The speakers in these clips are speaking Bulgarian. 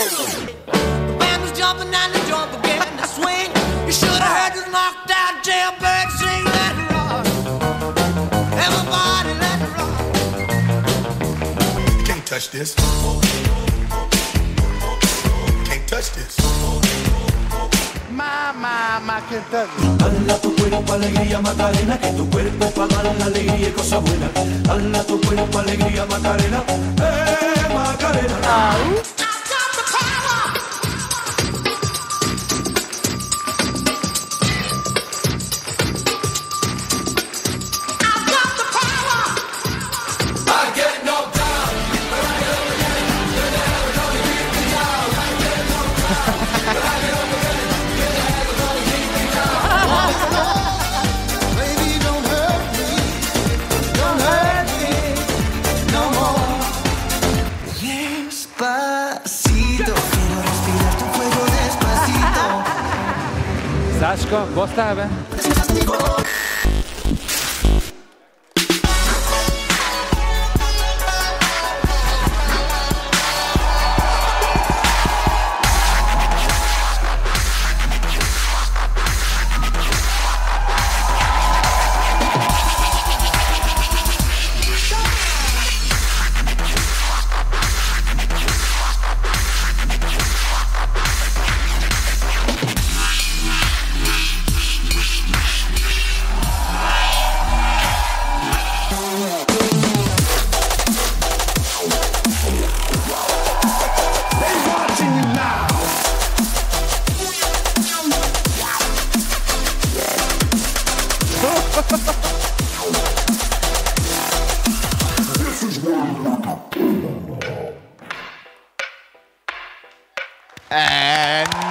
The band was jumping and the joint began to swing. You should have heard this knocked out jailbird sing. Let it rock. Everybody let it rock. You can't touch this. Can't touch this. Mamá, que tal? Dala tu cuerpo alegría Macarena, que tu cuerpo para dar la alegría y cosas buenas. Dala tu cuerpo alegría Macarena, Macarena. Сашко, какво става, бе?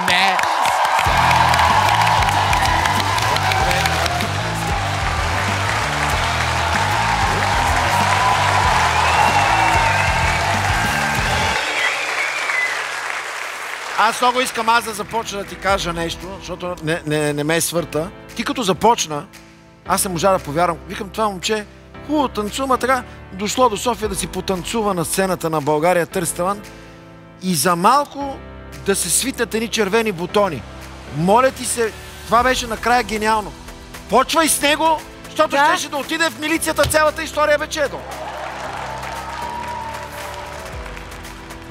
Не. Аз много искам да започна да ти кажа нещо, защото не ме свърта. Ти като започна, аз не можа да повярвам. Викам, това момче хубаво танцува, така дошло до София да си потанцува на сцената на България Търс талант и за малко да се свитят едни червени бутони. Моля ти се, това беше накрая гениално. Почвай с него, защото щеше да отиде в милицията цялата история вече едно.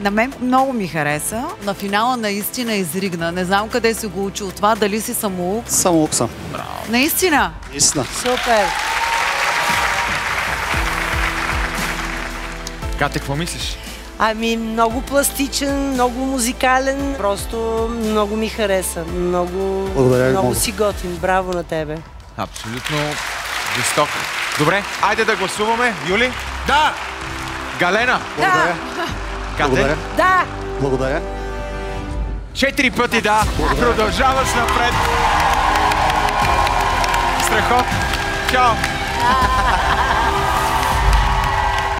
На мен много ми хареса. На финала наистина изригна. Не знам къде си го учил това, дали си самоук. Самоук съм. Браво. Наистина? Наистина. Супер. Кате, какво мислиш? Ами, много пластичен, много музикален. Просто много ми хареса. Много си готин. Браво на тебе. Абсолютно жесток. Добре, айде да гласуваме. Юли? Да! Галена? Благодаря. Кате? Благодаря. Да! Благодаря. 4 пъти да. Продължаваш напред. Страхотно. Чао.